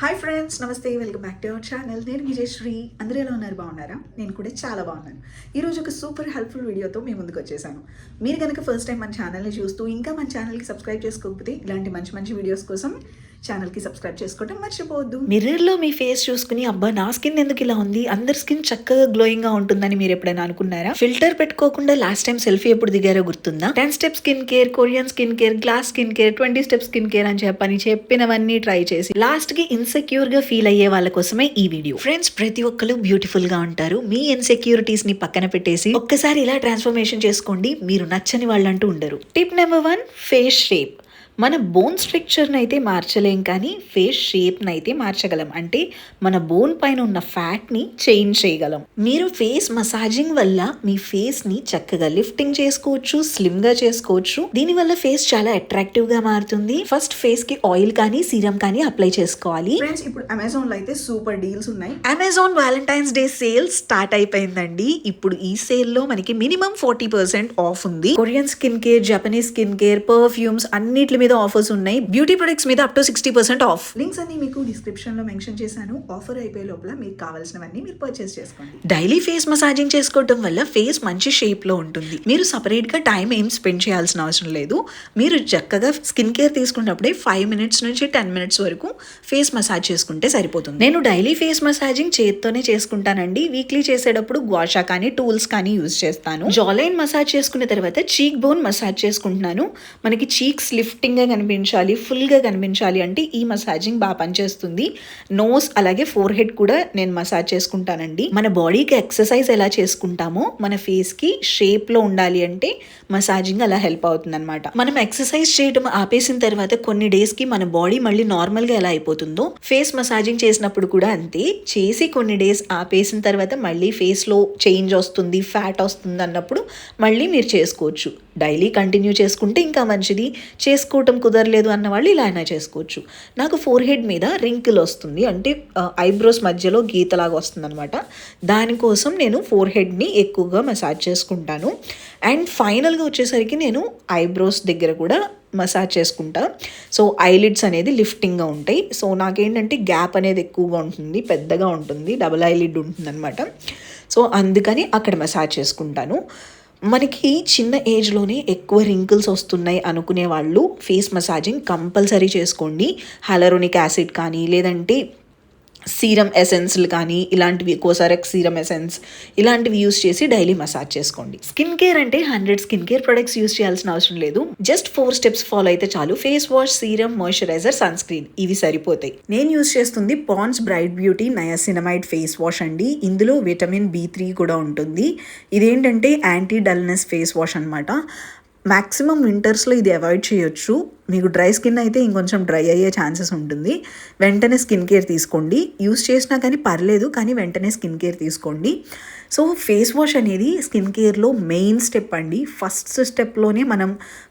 Hi friends, నమస్తే. Welcome back to our channel. నేను విజయశ్రీ. అందరూ ఎలా ఉన్నారు? బాగున్నారా? నేను కూడా చాలా బాగున్నాను. ఈరోజు ఒక సూపర్ హెల్ప్ఫుల్ వీడియోతో మేము ముందుకు వచ్చేసాను. మీరు కనుక ఫస్ట్ టైం మన ఛానల్ని చూస్తూ ఇంకా మన ఛానల్కి సబ్స్క్రైబ్ చేసుకోకపోతే ఇలాంటి మంచి మంచి వీడియోస్ కోసం ఛానల్కి సబ్స్క్రైబ్ చేసుకోవడం మర్చిపోవద్దు. మిర్రర్లో మీ ఫేస్ చూసుకుని అబ్బా నా స్కిన్ ఎందుకు ఇలా ఉంది, అందరి స్కిన్ చక్కగా గ్లోయింగ్గా ఉంటుందని మీరు ఎప్పుడైనా అనుకున్నారా? ఫిల్టర్ పెట్టుకోకుండా లాస్ట్ టైం సెల్ఫీ ఎప్పుడు దిగారో గుర్తుందా? 10 step skin care, Korean skin care, glass skin care, 20 step skin care అని చెప్పినవన్నీ ట్రై చేసి లాస్ట్ కి ఇన్సెక్యూర్ గా ఫీల్ అయ్యే వాళ్ళ కోసమే ఈ వీడియో. ఫ్రెండ్స్, ప్రతి ఒక్కరు బ్యూటిఫుల్ గా ఉంటారు. మీ ఇన్సెక్యూరిటీస్ ని పక్కన పెట్టేసి ఒక్కసారి ఇలా ట్రాన్స్ఫర్మేషన్ చేసుకోండి, మీరు నచ్చని వాళ్ళంటూ ఉండరు. Tip number 1, face shape. మన బోన్ స్ట్రక్చర్ని అయితే మార్చలేం, కానీ ఫేస్ షేప్ని అయితే మార్చగలం. అంటే మన బోన్ పైన ఉన్న ఫ్యాట్ని చేంజ్ చేయగలం. మీరు ఫేస్ మసాజింగ్ వల్ల మీ ఫేస్ని చక్కగా లిఫ్టింగ్ చేసుకోవచ్చు, స్లిమ్గా చేసుకోవచ్చు. దీనివల్ల ఫేస్ చాలా అట్రాక్టివ్గా మారుతుంది. ఫస్ట్ ఫేస్కి ఆయిల్ కానీ సీరం కానీ అప్లై చేసుకోవాలి. ఫ్రెండ్స్, ఇప్పుడు అమెజాన్లో అయితే సూపర్ డీల్స్ ఉన్నాయి. Amazon Valentine's day sale start అయిపోయిందండి. ఇప్పుడు ఈ సేల్లో మనకి మినిమం 40% ఆఫ్ ఉంది. Korean skin care, Japanese skin care, perfumes అన్నిటి మీద ఆఫర్స్ ఉన్నాయి. బ్యూటీ ప్రొడక్ట్స్ మీద అప్ టు 60% ఆఫ్. లింక్స్ అన్ని మీకు డిస్క్రిప్షన్ లో మెన్షన్ చేశాను. ఆఫర్ అయిపోయే లోపల మీకు కావాల్సినవన్నీ మీరు పర్చేస్ చేసుకోండి. డైలీ ఫేస్ మసాజింగ్ చేసుకోవడం వల్ల ఫేస్ మంచి షేప్ లో ఉంటుంది. మీరు సపరేట్ గా టైం ఏం స్పెండ్ చేయాల్సిన అవసరం లేదు. మీరు చక్కగా స్కిన్ కేర్ తీసుకున్నప్పుడే 5 minutes నుంచి 10 minutes వరకు ఫేస్ మసాజ్ చేసుకుంటే సరిపోతుంది. నేను డైలీ ఫేస్ మసాజింగ్ చేత్తోనే చేసుకుంటానండి. వీక్లీ చేసేటప్పుడు గ్వాషా కానీ టూల్స్ కానీ యూజ్ చేస్తాను. జాలైన్ మసాజ్ చేసుకున్న తర్వాత చీక్ బోన్ మసాజ్ చేసుకుంటున్నాను. మనకి చీక్స్ లిఫ్టింగ్ గా కనిపించాలి, ఫుల్గా కనిపించాలి అంటే ఈ మసాజింగ్ బాగా పనిచేస్తుంది. నోస్ అలాగే ఫోర్ హెడ్ కూడా నేను మసాజ్ చేసుకుంటానండి. మన బాడీకి ఎక్సర్సైజ్ ఎలా చేసుకుంటామో మన ఫేస్కి షేప్లో ఉండాలి అంటే మసాజింగ్ అలా హెల్ప్ అవుతుంది అనమాట. మనం ఎక్సర్సైజ్ చేయడం ఆపేసిన తర్వాత కొన్ని డేస్కి మన బాడీ మళ్ళీ నార్మల్గా ఎలా అయిపోతుందో ఫేస్ మసాజింగ్ చేసినప్పుడు కూడా అంతే. చేసి కొన్ని డేస్ ఆపేసిన తర్వాత మళ్ళీ ఫేస్లో చేంజ్ వస్తుంది, ఫ్యాట్ వస్తుంది అన్నప్పుడు మళ్ళీ మీరు చేసుకోవచ్చు. డైలీ కంటిన్యూ చేసుకుంటే ఇంకా మంచిది. చేసుకోవటం కుదరలేదు అన్న వాళ్ళు ఇలా అయినా చేసుకోవచ్చు. నాకు ఫోర్ హెడ్ మీద రింకిల్ వస్తుంది, అంటే ఐబ్రోస్ మధ్యలో గీతలాగా వస్తుంది అనమాట. దానికోసం నేను ఫోర్ హెడ్ని ఎక్కువగా మసాజ్ చేసుకుంటాను. అండ్ ఫైనల్గా వచ్చేసరికి నేను ఐబ్రోస్ దగ్గర కూడా మసాజ్ చేసుకుంటా. సో ఐలిడ్స్ అనేది లిఫ్టింగ్గా ఉంటాయి. సో నాకేంటంటే గ్యాప్ అనేది ఎక్కువగా ఉంటుంది, పెద్దగా ఉంటుంది, డబుల్ ఐలిడ్ ఉంటుంది అనమాట. సో అందుకని అక్కడ మసాజ్ చేసుకుంటాను. మనకి చిన్న ఏజ్లోనే ఎక్కువ రింకిల్స్ వస్తున్నాయి అనుకునే వాళ్ళు ఫేస్ మసాజింగ్ కంపల్సరీ చేసుకోండి. హైలూరోనిక్ యాసిడ్ కానీ లేదంటే సీరం ఎసెన్స్లు కానీ ఇలాంటివి, కోసారెక్స్ సీరం ఎసెన్స్ ఇలాంటివి యూస్ చేసి డైలీ మసాజ్ చేసుకోండి. స్కిన్ కేర్ అంటే 100 స్కిన్ కేర్ ప్రొడక్ట్స్ యూస్ చేయాల్సిన అవసరం లేదు. జస్ట్ 4 స్టెప్స్ ఫాలో అయితే చాలు. Face wash, serum, moisturiser, sunscreen ఇవి సరిపోతాయి. నేను యూస్ చేస్తుంది Pond's bright beauty niacinamide face wash అండి. ఇందులో విటమిన్ B3 కూడా ఉంటుంది. ఇదేంటంటే యాంటీ డల్నెస్ ఫేస్ వాష్ అనమాట. మ్యాక్సిమం వింటర్స్లో ఇది అవాయిడ్ చేయొచ్చు. మీకు డ్రై స్కిన్ అయితే ఇంకొంచెం డ్రై అయ్యే ఛాన్సెస్ ఉంటుంది. వెంటనే స్కిన్ కేర్ తీసుకోండి. యూస్ చేసినా కానీ పర్లేదు, కానీ వెంటనే స్కిన్ కేర్ తీసుకోండి. సో ఫేస్ వాష్ అనేది స్కిన్ కేర్లో మెయిన్ స్టెప్ అండి. ఫస్ట్ స్టెప్లోనే మనం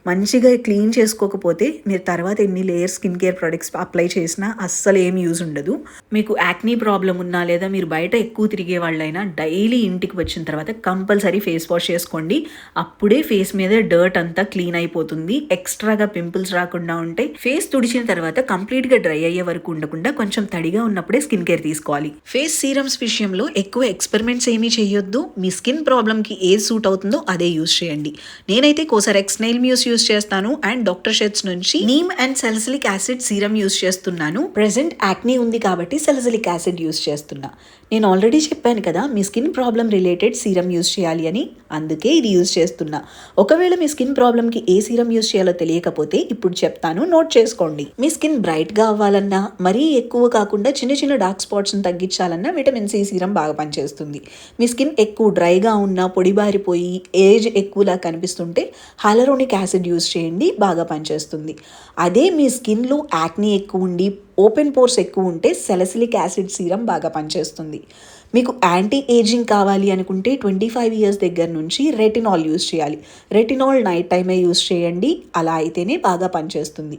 మంచిగా క్లీన్ చేసుకోకపోతే మీరు తర్వాత ఎన్ని layer skin care products apply చేసినా అస్సలు ఏం యూజ్ ఉండదు. మీకు యాక్నీ ప్రాబ్లం ఉన్నా లేదా మీరు బయట ఎక్కువ తిరిగే వాళ్ళైనా డైలీ ఇంటికి వచ్చిన తర్వాత కంపల్సరీ ఫేస్ వాష్ చేసుకోండి. అప్పుడే ఫేస్ మీద డర్ట్ అంతా క్లీన్ అయిపోతుంది. ఎక్స్ట్రాగా పింపుల్స్ రాకుండా ఉంటాయి. ఫేస్ తుడిచిన తర్వాత కంప్లీట్గా డ్రై అయ్యే వరకు ఉండకుండా కొంచెం తడిగా ఉన్నప్పుడే స్కిన్ కేర్ తీసుకోవాలి. ఫేస్ సీరమ్స్ విషయంలో ఎక్కువ ఎక్స్పెరిమెంట్స్ ఏమీ చేయొద్దు. మీ స్కిన్ ప్రాబ్లమ్కి ఏది సూట్ అవుతుందో అదే యూజ్ చేయండి. నేనైతే కోసారెక్స్ నెయిల్ మ్యూస్ యూజ్ చేస్తాను అండ్ డాక్టర్ షెట్స్ నుంచి neem and salicylic acid serum use చేస్తున్నాను. ప్రెసెంట్ యాక్నీ ఉంది కాబట్టి సాలిసిలిక్ యాసిడ్ యూజ్ చేస్తున్నా. నేను ఆల్రెడీ చెప్పాను కదా మీ skin problem related serum use చేయాలి అని, అందుకే ఇది యూజ్ చేస్తున్నా. ఒకవేళ మీ స్కిన్ ప్రాబ్లమ్కి ఏ సీరం యూజ్ చేయాలో తెలియకపోతే ఇప్పుడు చెప్తాను, నోట్ చేసుకోండి. మీ స్కిన్ బ్రైట్గా అవ్వాలన్నా, మరీ ఎక్కువ కాకుండా చిన్న చిన్న డార్క్ స్పాట్స్ని తగ్గించాలన్నా విటమిన్ C సీరం బాగా పనిచేస్తుంది. మీ స్కిన్ ఎక్కువ డ్రైగా ఉన్నా, పొడిబారిపోయి ఏజ్ ఎక్కువలా కనిపిస్తుంటే హైలూరోనిక్ యాసిడ్ యూజ్ చేయండి, బాగా పనిచేస్తుంది. అదే మీ స్కిన్లో యాక్నీ ఎక్కువ ఉండి ఓపెన్ పోర్స్ ఎక్కువ ఉంటే సాలిసిలిక్ యాసిడ్ సీరం బాగా పనిచేస్తుంది. మీకు యాంటీ ఏజింగ్ కావాలి అనుకుంటే 25 years దగ్గర నుంచి రెటినాల్ యూజ్ చేయాలి. రెటినాల్ నైట్ టైమే యూజ్ చేయండి, అలా అయితేనే బాగా పనిచేస్తుంది.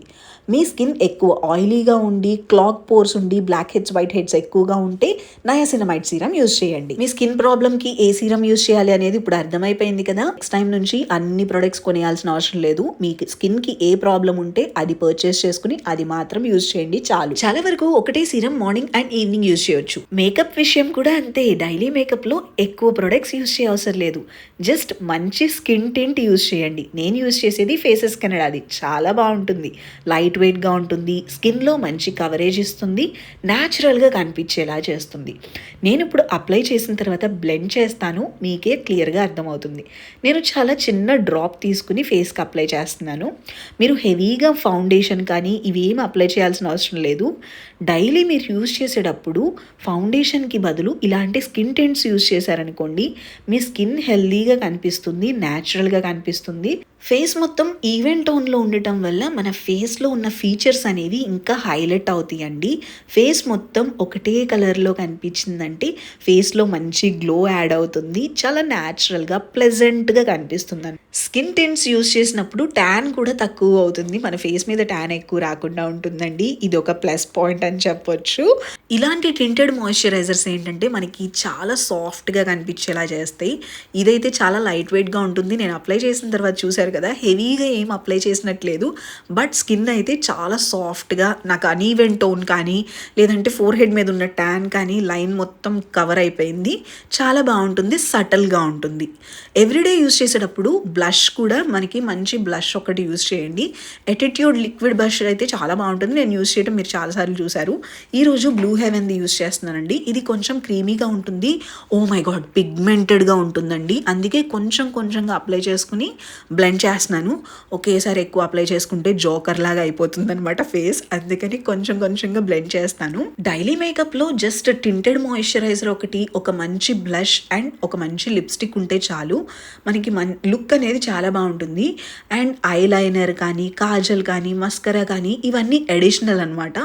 మీ స్కిన్ ఎక్కువ ఆయిలీగా ఉండి క్లాగ్ పోర్స్ ఉండి బ్లాక్ హెడ్స్, వైట్ హెడ్స్ ఎక్కువగా ఉంటే నయాసినమైడ్ సీరం యూజ్ చేయండి. మీ స్కిన్ ప్రాబ్లమ్కి ఏ సీరం యూజ్ చేయాలి అనేది ఇప్పుడు అర్థమైపోయింది కదా. నెక్స్ట్ టైం నుంచి అన్ని ప్రొడక్ట్స్ కొనేయాల్సిన అవసరం లేదు. మీ స్కిన్కి ఏ ప్రాబ్లం ఉంటే అది పర్చేస్ చేసుకుని అది మాత్రం యూజ్ చేయండి చాలు. చాలు. చాలా వరకు ఒకటే serum morning and evening use చేయొచ్చు. మేకప్ విషయం కూడా అంతే. డైలీ మేకప్ లో ఎక్కువ ప్రొడక్ట్స్ యూజ్ చేయ అవసరం లేదు. జస్ట్ మంచి స్కిన్ టింట్ యూజ్ చేయండి. నేను యూజ్ చేసేది ఫేసెస్ కెనడాది. చాలా బాగుంటుంది. లైట్ వెయిట్ గా ఉంటుంది. స్కిన్ లో మంచి కవరేజ్ ఇస్తుంది. న్యాచురల్ గా కనిపించేలా చేస్తుంది. నేను ఇప్పుడు అప్లై చేసిన తర్వాత బ్లెండ్ చేస్తాను. మీకే క్లియర్ గా అర్థమవుతుంది. నేను చాలా చిన్న డ్రాప్ తీసుకుని ఫేస్ కి అప్లై చేస్తున్నాను. మీరు హెవీగా ఫౌండేషన్ కానీ ఇవేం అప్లై చేయాల్సిన అవసరం లేదు. డైలీ మీరు యూజ్ చేసేటప్పుడు ఫౌండేషన్కి బదులు ఇలాంటి స్కిన్ టింట్స్ యూజ్ చేశారనుకోండి, మీ స్కిన్ హెల్దీగా కనిపిస్తుంది, న్యాచురల్గా కనిపిస్తుంది. ఫేస్ మొత్తం ఈవెన్ టోన్లో ఉండటం వల్ల మన ఫేస్లో ఉన్న ఫీచర్స్ అనేవి ఇంకా హైలైట్ అవుతాయండి. ఫేస్ మొత్తం ఒకటే కలర్లో కనిపించిందంటే ఫేస్లో మంచి గ్లో యాడ్ అవుతుంది. చాలా న్యాచురల్గా ప్లెజెంట్గా కనిపిస్తుంది. స్కిన్ టింట్స్ యూజ్ చేసినప్పుడు ట్యాన్ కూడా తక్కువ అవుతుంది. మన ఫేస్ మీద ట్యాన్ ఎక్కువ రాకుండా ఉంటుందండి. ఇది ఒక ప్లస్ పాయింట్ అని చెప్పొచ్చు. ఇలాంటి టింటెడ్ మాయిశ్చరైజర్స్ ఏంటంటే మనకి చాలా సాఫ్ట్గా కనిపించేలా చేస్తాయి. ఇదైతే చాలా లైట్ వెయిట్గా ఉంటుంది. నేను అప్లై చేసిన తర్వాత చూశారు కదా, హెవీగా ఏం అప్లై చేసినట్లేదు. బట్ స్కిన్ అయితే చాలా సాఫ్ట్గా, నాకు అన్ఈవెన్ టోన్ కానీ లేదంటే ఫోర్ హెడ్ మీద ఉన్న ట్యాన్ కానీ లైన్ మొత్తం కవర్ అయిపోయింది. చాలా బాగుంటుంది, సటల్గా ఉంటుంది. ఎవ్రీడే యూజ్ చేసేటప్పుడు బ్లష్ కూడా మనకి మంచి బ్లష్ ఒకటి యూజ్ చేయండి. ఎటిట్యూడ్ లిక్విడ్ బ్లష్ అయితే చాలా బాగుంటుంది. నేను యూజ్ చేయడం మీరు చాలాసార్లు చూశారు. ఈరోజు బ్లూ హెవెన్ది యూజ్ చేస్తున్నానండి. ఇది కొంచెం క్రీమీగా ఉంటుంది. ఓ మై గాడ్, పిగ్మెంటెడ్గా ఉంటుందండి. అందుకే కొంచెంగా అప్లై చేసుకుని బ్లెండ్ చేస్తున్నాను. ఒకేసారి ఎక్కువ అప్లై చేసుకుంటే జోకర్ లాగా అయిపోతుంది అనమాట ఫేస్. అందుకని కొంచెంగా బ్లెండ్ చేస్తాను. డైలీ మేకప్లో జస్ట్ టింటెడ్ మాయిశ్చరైజర్ ఒకటి, ఒక మంచి బ్లష్ అండ్ ఒక మంచి లిప్స్టిక్ ఉంటే చాలు. మనకి లుక్ అనేది చాలా బాగుంటుంది. అండ్ ఐ లైనర్ కానీ, కాజల్ కానీ, మస్కరా కానీ ఇవన్నీ అడిషనల్ అనమాట.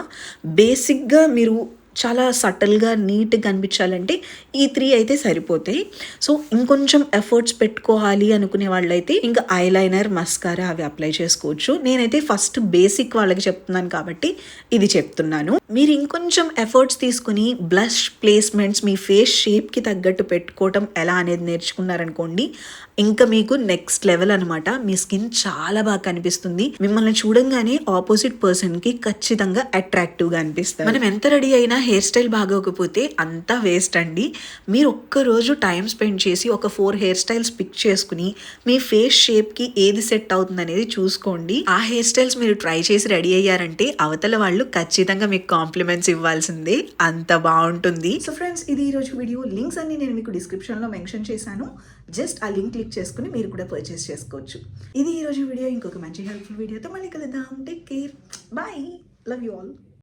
బేసిక్గా మీరు చాలా సటిల్గా నీట్గా కనిపించాలంటే ఈ 3 అయితే సరిపోతాయి. సో ఇంకొంచెం ఎఫర్ట్స్ పెట్టుకోవాలి అనుకునే వాళ్ళైతే ఇంకా ఐలైనర్, మస్కారా అవి అప్లై చేసుకోవచ్చు. నేనైతే ఫస్ట్ బేసిక్ వాళ్ళకి చెప్తున్నాను కాబట్టి ఇది చెప్తున్నాను. మీరు ఇంకొంచెం ఎఫర్ట్స్ తీసుకుని బ్లష్ ప్లేస్మెంట్స్ మీ ఫేస్ షేప్కి తగ్గట్టు పెట్టుకోవటం ఎలా అనేది నేర్చుకున్నారనుకోండి, ఇంకా మీకు నెక్స్ట్ లెవెల్ అనమాట. మీ స్కిన్ చాలా బాగా కనిపిస్తుంది. మిమ్మల్ని చూడంగానే ఆపోజిట్ పర్సన్కి ఖచ్చితంగా అట్రాక్టివ్గా అనిపిస్తుంది. మనం ఎంత రెడీ అయినా హెయిర్ స్టైల్ బాగోకపోతే అంతా వేస్ట్ అండి. మీరు ఒక్కరోజు టైం స్పెండ్ చేసి ఒక 4 హెయిర్ స్టైల్స్ పిక్ చేసుకుని మీ ఫేస్ షేప్కి ఏది సెట్ అవుతుంది అనేది చూసుకోండి. ఆ హెయిర్ స్టైల్స్ మీరు ట్రై చేసి రెడీ అయ్యారంటే అవతల వాళ్ళు ఖచ్చితంగా మీకు కాంప్లిమెంట్స్ ఇవ్వాల్సిందే. అంత బాగుంటుంది. సో ఫ్రెండ్స్, ఇది ఈరోజు వీడియో. లింక్స్ అన్ని నేను మీకు డిస్క్రిప్షన్లో మెన్షన్ చేశాను. జస్ట్ ఆ లింక్ క్లిక్ చేసుకుని మీరు కూడా పర్చేస్ చేసుకోవచ్చు. ఇది ఈరోజు వీడియో. ఇంకొక మంచి హెల్ప్ఫుల్ వీడియోతో మళ్ళీ కలుద్దాం. Take care, bye, love you all.